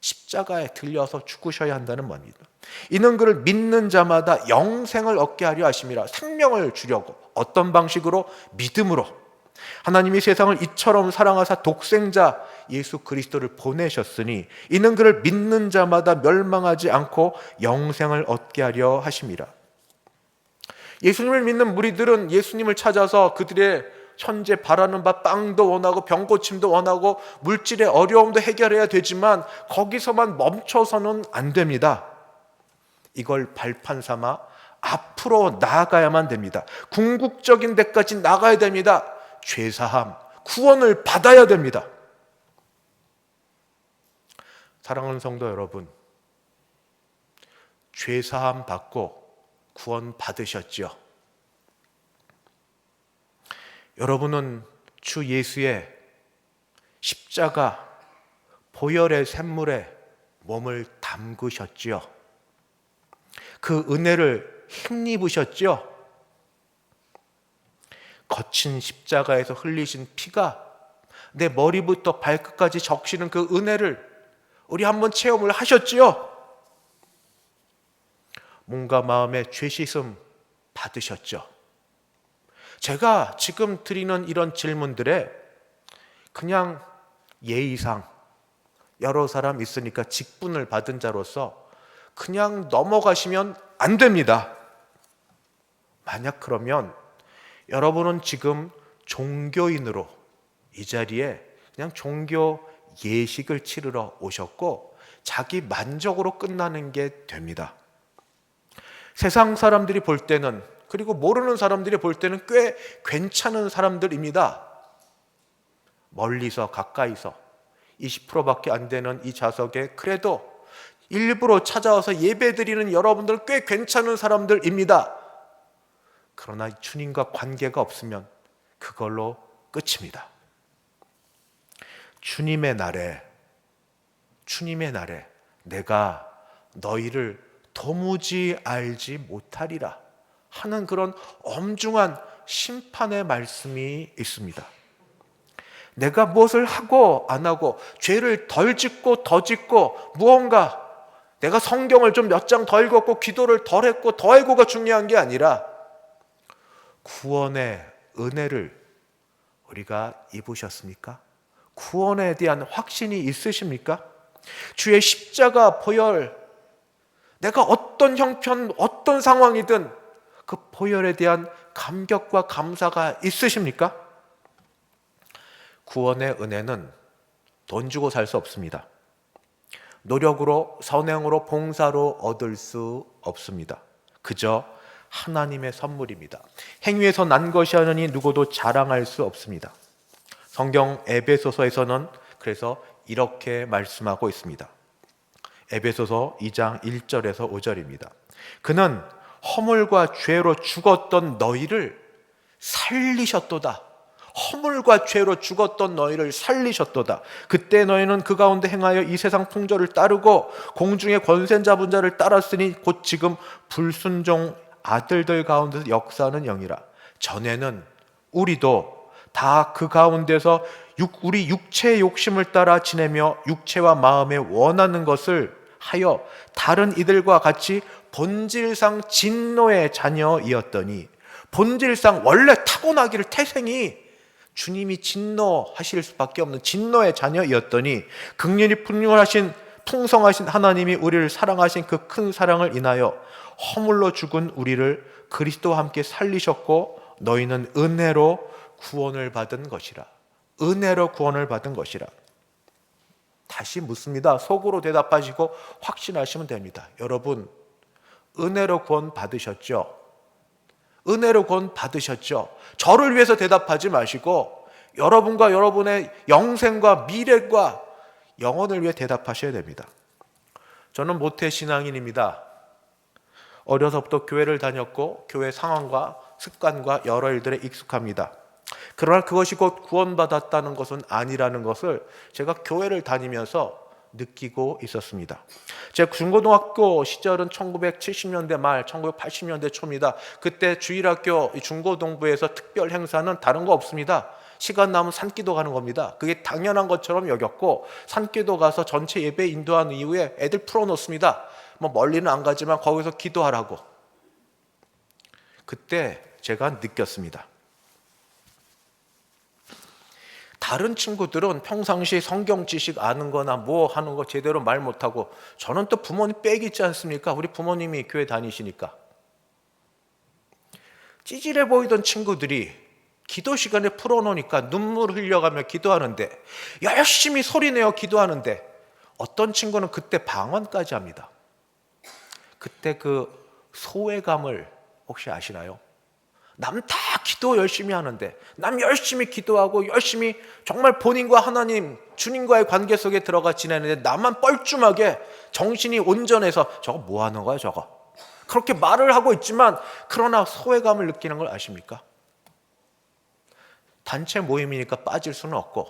십자가에 들려서 죽으셔야 한다는 말입니다. 이는 그를 믿는 자마다 영생을 얻게 하려 하심이라. 생명을 주려고. 어떤 방식으로? 믿음으로. 하나님이 세상을 이처럼 사랑하사 독생자 예수 그리스도를 보내셨으니 이는 그를 믿는 자마다 멸망하지 않고 영생을 얻게 하려 하심이라. 예수님을 믿는 무리들은 예수님을 찾아서 그들의 현재 바라는 바 빵도 원하고 병고침도 원하고 물질의 어려움도 해결해야 되지만 거기서만 멈춰서는 안 됩니다. 이걸 발판 삼아 앞으로 나아가야만 됩니다. 궁극적인 데까지 나가야 됩니다. 죄사함, 구원을 받아야 됩니다. 사랑하는 성도 여러분, 죄사함 받고 구원 받으셨죠? 여러분은 주 예수의 십자가 보혈의 샘물에 몸을 담그셨지요. 그 은혜를 힘입으셨지요. 거친 십자가에서 흘리신 피가 내 머리부터 발끝까지 적시는 그 은혜를 우리 한번 체험을 하셨지요. 몸과 마음의 죄 씻음 받으셨죠. 제가 지금 드리는 이런 질문들에 그냥 예의상 여러 사람 있으니까 직분을 받은 자로서 그냥 넘어가시면 안 됩니다. 만약 그러면 여러분은 지금 종교인으로 이 자리에 그냥 종교 예식을 치르러 오셨고 자기 만족으로 끝나는 게 됩니다. 세상 사람들이 볼 때는, 그리고 모르는 사람들이 볼 때는 꽤 괜찮은 사람들입니다. 멀리서 가까이서 20%밖에 안 되는 이 좌석에 그래도 일부러 찾아와서 예배드리는 여러분들은 꽤 괜찮은 사람들입니다. 그러나 주님과 관계가 없으면 그걸로 끝입니다. 주님의 날에 내가 너희를 도무지 알지 못하리라 하는 그런 엄중한 심판의 말씀이 있습니다. 내가 무엇을 하고 안 하고, 죄를 덜 짓고 더 짓고, 무언가 내가 성경을 좀 몇 장 더 읽었고 기도를 덜 했고 더 하고가 중요한 게 아니라 구원의 은혜를 우리가 입으셨습니까? 구원에 대한 확신이 있으십니까? 주의 십자가 보혈 내가 어떤 형편, 어떤 상황이든 그 보혈에 대한 감격과 감사가 있으십니까? 구원의 은혜는 돈 주고 살 수 없습니다. 노력으로, 선행으로, 봉사로 얻을 수 없습니다. 그저 하나님의 선물입니다. 행위에서 난 것이 아니니 누구도 자랑할 수 없습니다. 성경 에베소서에서는 그래서 이렇게 말씀하고 있습니다. 에베소서 2장 1절에서 5절입니다. 그는 허물과 죄로 죽었던 너희를 살리셨도다. 허물과 죄로 죽었던 너희를 살리셨도다. 그때 너희는 그 가운데 행하여 이 세상 풍조를 따르고 공중의 권세 잡은 자를 따랐으니 곧 지금 불순종 아들들 가운데서 역사하는 영이라. 전에는 우리도 다 그 가운데서 우리 육체의 욕심을 따라 지내며 육체와 마음에 원하는 것을 하여 다른 이들과 같이 본질상 진노의 자녀이었더니, 본질상 원래 타고나기를 태생이 주님이 진노하실 수밖에 없는 진노의 자녀이었더니 긍휼히 풍성하신 하나님이 우리를 사랑하신 그 큰 사랑을 인하여 허물로 죽은 우리를 그리스도와 함께 살리셨고 너희는 은혜로 구원을 받은 것이라. 은혜로 구원을 받은 것이라. 다시 묻습니다. 속으로 대답하시고 확신하시면 됩니다. 여러분, 은혜로 구원 받으셨죠? 은혜로 구원 받으셨죠? 저를 위해서 대답하지 마시고 여러분과 여러분의 영생과 미래과 영혼을 위해 대답하셔야 됩니다. 저는 모태신앙인입니다. 어려서부터 교회를 다녔고 교회 상황과 습관과 여러 일들에 익숙합니다. 그러나 그것이 곧 구원받았다는 것은 아니라는 것을 제가 교회를 다니면서 느끼고 있었습니다. 제 중고등학교 시절은 1970년대 말 1980년대 초입니다. 그때 주일학교 중고등부에서 특별 행사는 다른 거 없습니다. 시간 남으면 산기도 가는 겁니다. 그게 당연한 것처럼 여겼고 산기도 가서 전체 예배 인도한 이후에 애들 풀어놓습니다. 뭐 멀리는 안 가지만 거기서 기도하라고. 그때 제가 느꼈습니다. 다른 친구들은 평상시 성경 지식 아는 거나 뭐 하는 거 제대로 말 못하고 저는 또 부모님 빽 있지 않습니까? 우리 부모님이 교회 다니시니까. 찌질해 보이던 친구들이 기도 시간에 풀어놓으니까 눈물 흘려가며 기도하는데, 열심히 소리내어 기도하는데 어떤 친구는 그때 방언까지 합니다. 그때 그 소외감을 혹시 아시나요? 남 다 기도 열심히 하는데, 남 열심히 기도하고 열심히 정말 본인과 하나님, 주님과의 관계 속에 들어가 지내는데 나만 뻘쭘하게 정신이 온전해서 저거 뭐 하는 거야 저거? 그렇게 말을 하고 있지만 그러나 소외감을 느끼는 걸 아십니까? 단체 모임이니까 빠질 수는 없고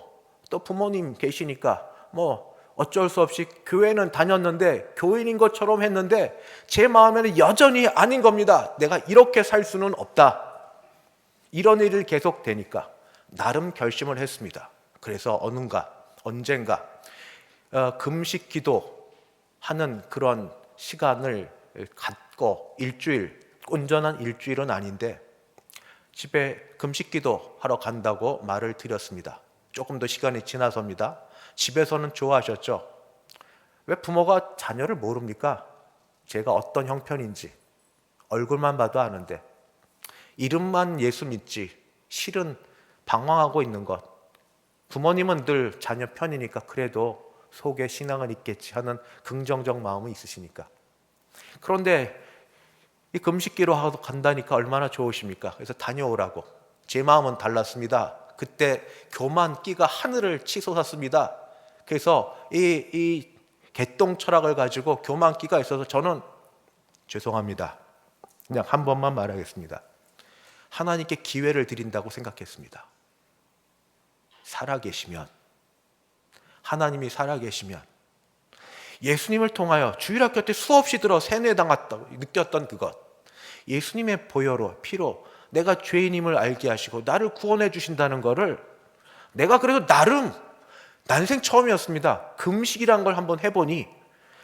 또 부모님 계시니까 뭐 어쩔 수 없이 교회는 다녔는데 교인인 것처럼 했는데 제 마음에는 여전히 아닌 겁니다. 내가 이렇게 살 수는 없다. 이런 일이 계속 되니까 나름 결심을 했습니다. 그래서 언젠가 금식 기도하는 그런 시간을 갖고 온전한 일주일은 아닌데 집에 금식 기도하러 간다고 말을 드렸습니다. 조금 더 시간이 지나서입니다. 집에서는 좋아하셨죠? 왜 부모가 자녀를 모릅니까? 제가 어떤 형편인지 얼굴만 봐도 아는데 이름만 예수 믿지 실은 방황하고 있는 것. 부모님은 늘 자녀 편이니까 그래도 속에 신앙은 있겠지 하는 긍정적 마음은 있으시니까. 그런데 이 금식기로 하고 간다니까 얼마나 좋으십니까? 그래서 다녀오라고. 제 마음은 달랐습니다. 그때 교만 끼가 하늘을 치솟았습니다. 그래서 이 개똥 철학을 가지고 교만 끼가 있어서 저는 죄송합니다. 그냥 한 번만 말하겠습니다. 하나님께 기회를 드린다고 생각했습니다. 살아계시면, 하나님이 살아계시면 예수님을 통하여 주일학교 때 수없이 들어 세뇌당했다고 느꼈던 그것, 예수님의 보혈로 피로 내가 죄인임을 알게 하시고 나를 구원해 주신다는 것을 내가 그래도 나름 난생 처음이었습니다. 금식이란 걸 한번 해보니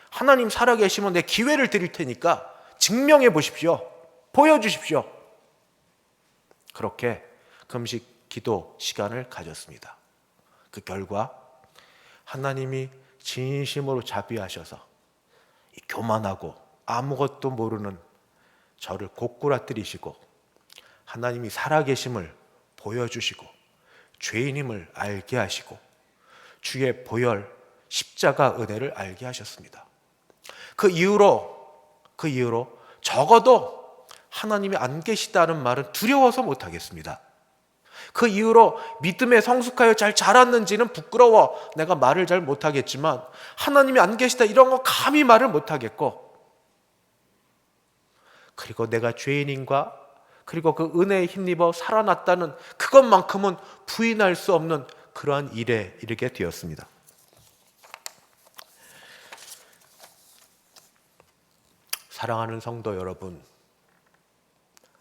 하나님 살아계시면 내 기회를 드릴 테니까 증명해 보십시오. 보여주십시오. 그렇게 금식 기도 시간을 가졌습니다. 그 결과 하나님이 진심으로 자비하셔서 이 교만하고 아무것도 모르는 저를 고꾸라뜨리시고 하나님이 살아계심을 보여주시고 죄인임을 알게 하시고 주의 보혈 십자가 은혜를 알게 하셨습니다. 그 이후로 적어도 하나님이 안 계시다는 말은 두려워서 못하겠습니다. 그 이후로 믿음에 성숙하여 잘 자랐는지는 부끄러워 내가 말을 잘 못하겠지만 하나님이 안 계시다 이런 거 감히 말을 못하겠고, 그리고 내가 죄인인과 그리고 그 은혜에 힘입어 살아났다는 그것만큼은 부인할 수 없는 그러한 일에 이르게 되었습니다. 사랑하는 성도 여러분,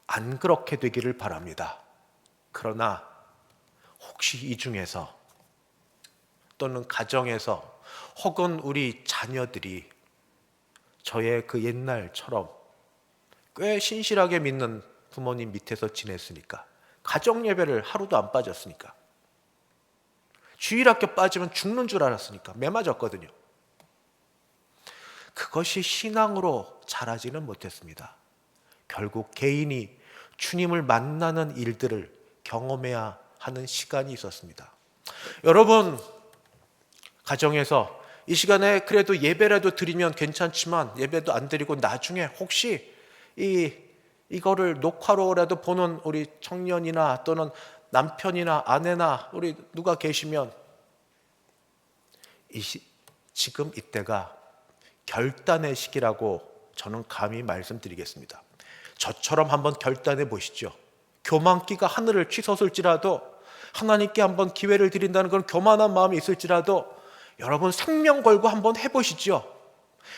안 그렇게 되기를 바랍니다. 그러나 혹시 이 중에서 또는 가정에서 혹은 우리 자녀들이 저의 그 옛날처럼 꽤 신실하게 믿는 부모님 밑에서 지냈으니까, 가정 예배를 하루도 안 빠졌으니까, 주일학교 빠지면 죽는 줄 알았으니까 매 맞았거든요. 그것이 신앙으로 자라지는 못했습니다. 결국 개인이 주님을 만나는 일들을 경험해야 하는 시간이 있었습니다. 여러분, 가정에서 이 시간에 그래도 예배라도 드리면 괜찮지만 예배도 안 드리고 나중에 혹시 이거를 녹화로라도 보는 우리 청년이나 또는 남편이나 아내나 우리 누가 계시면 지금 이때가 결단의 시기라고 저는 감히 말씀드리겠습니다. 저처럼 한번 결단해 보시죠. 교만기가 하늘을 치솟을지라도, 하나님께 한번 기회를 드린다는 그런 교만한 마음이 있을지라도 여러분 생명 걸고 한번 해보시죠.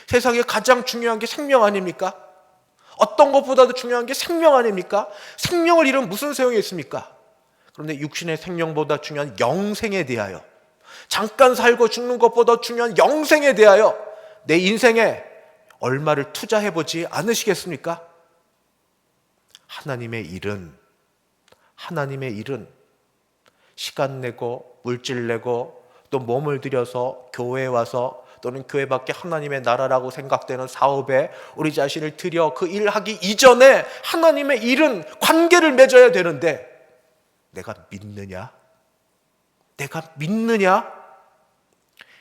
세상에 가장 중요한 게 생명 아닙니까? 어떤 것보다도 중요한 게 생명 아닙니까? 생명을 잃으면 무슨 소용이 있습니까? 그런데 육신의 생명보다 중요한 영생에 대하여, 잠깐 살고 죽는 것보다 중요한 영생에 대하여 내 인생에 얼마를 투자해보지 않으시겠습니까? 하나님의 일은 시간 내고 물질 내고 또 몸을 들여서 교회에 와서 또는 교회 밖에 하나님의 나라라고 생각되는 사업에 우리 자신을 들여 그 일하기 이전에 하나님의 일은 관계를 맺어야 되는데, 내가 믿느냐?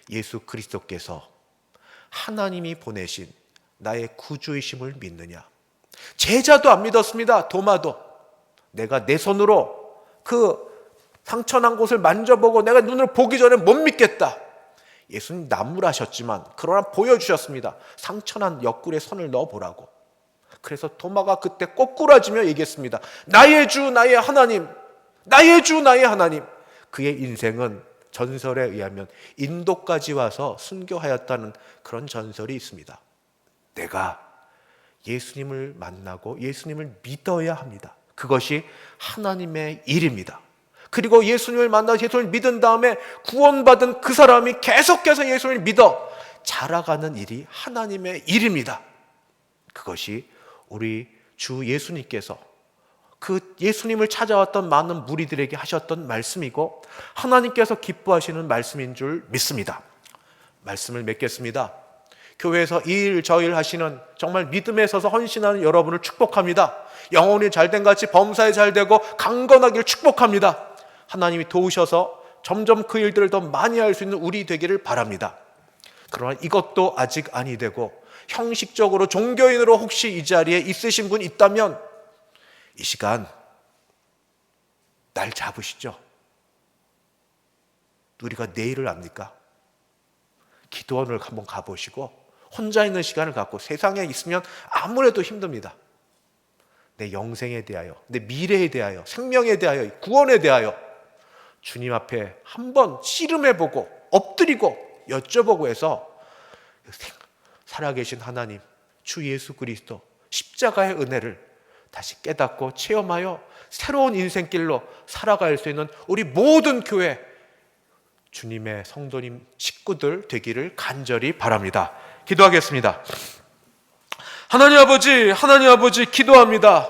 예수 그리스도께서 하나님이 보내신 나의 구주이심을 믿느냐? 제자도 안 믿었습니다. 도마도. 내가 내 손으로 그 상처난 곳을 만져보고 내가 눈을 보기 전에 못 믿겠다. 예수님 나무라셨지만 그러나 보여주셨습니다. 상처난 옆구리에 손을 넣어보라고. 그래서 도마가 그때 꼬꾸라지며 얘기했습니다. 나의 주 나의 하나님, 나의 주 나의 하나님. 그의 인생은 전설에 의하면 인도까지 와서 순교하였다는 그런 전설이 있습니다. 내가 예수님을 만나고 예수님을 믿어야 합니다. 그것이 하나님의 일입니다. 그리고 예수님을 만나서 예수님을 믿은 다음에 구원받은 그 사람이 계속해서 예수님을 믿어 자라가는 일이 하나님의 일입니다. 그것이 우리 주 예수님께서 그 예수님을 찾아왔던 많은 무리들에게 하셨던 말씀이고 하나님께서 기뻐하시는 말씀인 줄 믿습니다. 말씀을 맺겠습니다. 교회에서 이 일 저 일 하시는 정말 믿음에 서서 헌신하는 여러분을 축복합니다. 영혼이 잘된 같이 범사에 잘되고 강건하기를 축복합니다. 하나님이 도우셔서 점점 그 일들을 더 많이 할 수 있는 우리 되기를 바랍니다. 그러나 이것도 아직 아니 되고 형식적으로 종교인으로 혹시 이 자리에 있으신 분 있다면 이 시간 날 잡으시죠. 우리가 내일을 압니까? 기도원을 한번 가보시고 혼자 있는 시간을 갖고, 세상에 있으면 아무래도 힘듭니다. 내 영생에 대하여, 내 미래에 대하여, 생명에 대하여, 구원에 대하여 주님 앞에 한번 씨름해보고 엎드리고 여쭤보고 해서 살아계신 하나님, 주 예수 그리스도 십자가의 은혜를 다시 깨닫고 체험하여 새로운 인생길로 살아갈 수 있는 우리 모든 교회 주님의 성도님 식구들 되기를 간절히 바랍니다. 기도하겠습니다. 하나님 아버지 기도합니다.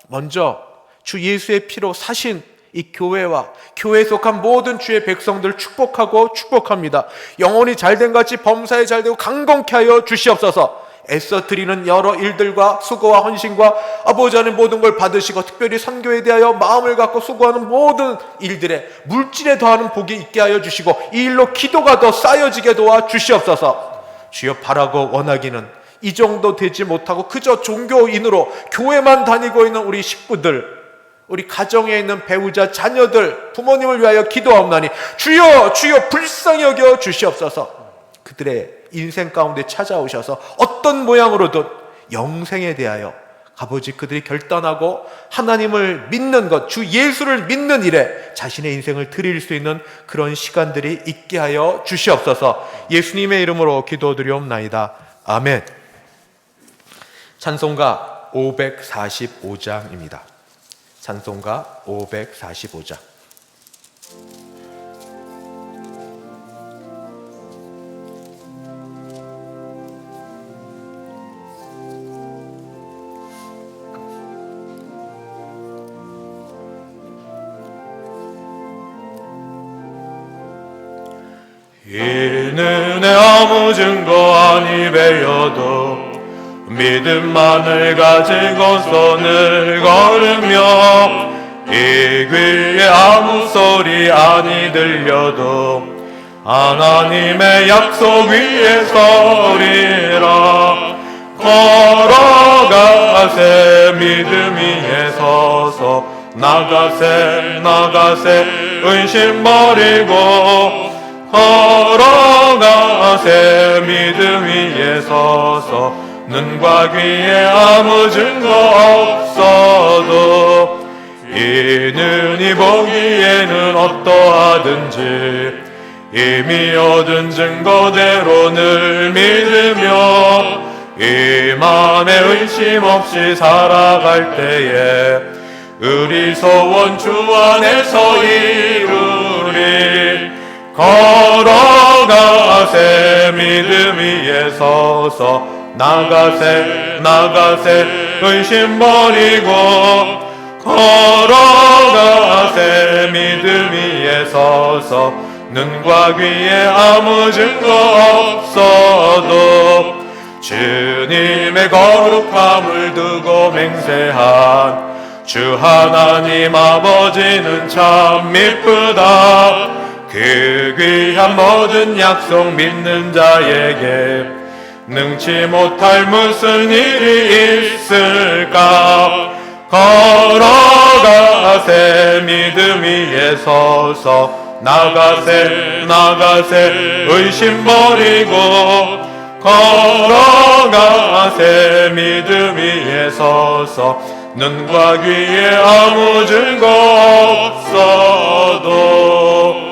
먼저 주 예수의 피로 사신 이 교회와 교회에 속한 모든 주의 백성들 축복합니다. 영혼이 잘된 같이 범사에 잘되고 강건케 하여 주시옵소서. 애써 드리는 여러 일들과 수고와 헌신과 아버지 하나님 모든 걸 받으시고 특별히 선교에 대하여 마음을 갖고 수고하는 모든 일들에 물질에 더하는 복이 있게 하여 주시고 이 일로 기도가 더 쌓여지게 도와 주시옵소서. 주여, 바라고 원하기는 이 정도 되지 못하고 그저 종교인으로 교회만 다니고 있는 우리 식구들, 우리 가정에 있는 배우자, 자녀들, 부모님을 위하여 기도하옵나니 주여, 주여 불쌍히 여겨 주시옵소서. 그들의 인생 가운데 찾아오셔서 어떤 모양으로든 영생에 대하여 아버지 그들이 결단하고 하나님을 믿는 것, 주 예수를 믿는 일에 자신의 인생을 드릴 수 있는 그런 시간들이 있게 하여 주시옵소서. 예수님의 이름으로 기도드리옵나이다. 아멘. 찬송가 545장입니다. 찬송가 545장. 이는 아무 증거 아니 배여도 믿음만을 가지고서 늘 걸으며 이 귀에 아무 소리 아니 들려도 하나님의 약속 위에 서리라. 걸어가세 믿음 위에 서서 나가세 나가세 의심 버리고 걸어가세 믿음 위에 서서 눈과 귀에 아무 증거 없어도 이 눈이 보기에는 어떠하든지 이미 얻은 증거대로 늘 믿으며 이 맘에 의심 없이 살아갈 때에 우리 소원 주 안에서 이루리. 걸어가세 믿음 위에 서서 나가세 나가세 의심 버리고 걸어가세 믿음 위에 서서 눈과 귀에 아무 증거 없어도 주님의 거룩함을 두고 맹세한 주 하나님 아버지는 참 미쁘다. 그 귀한 모든 약속 믿는 자에게 능치 못할 무슨 일이 있을까. 걸어가세 믿음 위에 서서 나가세 나가세 의심 버리고 걸어가세 믿음 위에 서서 눈과 귀에 아무 증거 없어도.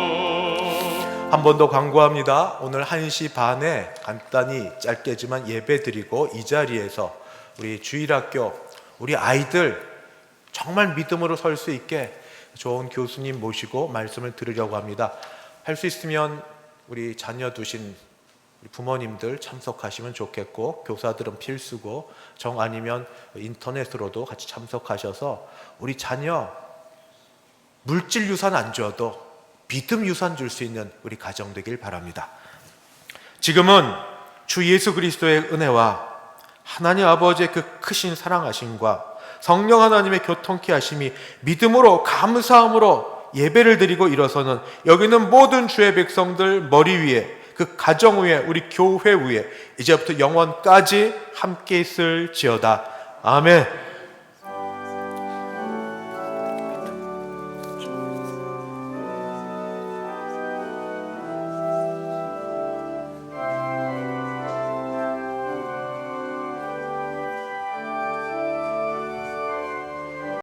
한 번 더 광고합니다. 오늘 1시 반에 간단히 짧게지만 예배드리고 이 자리에서 우리 주일학교 우리 아이들 정말 믿음으로 설 수 있게 좋은 교수님 모시고 말씀을 들으려고 합니다. 할 수 있으면 우리 자녀 두신 우리 부모님들 참석하시면 좋겠고 교사들은 필수고 정 아니면 인터넷으로도 같이 참석하셔서 우리 자녀 물질 유산 안 줘도 믿음 유산 줄 수 있는 우리 가정 되길 바랍니다. 지금은 주 예수 그리스도의 은혜와 하나님 아버지의 그 크신 사랑하심과 성령 하나님의 교통케 하심이 믿음으로 감사함으로 예배를 드리고 일어서는 여기 있는 모든 주의 백성들 머리 위에 그 가정 위에 우리 교회 위에 이제부터 영원까지 함께 있을지어다. 아멘.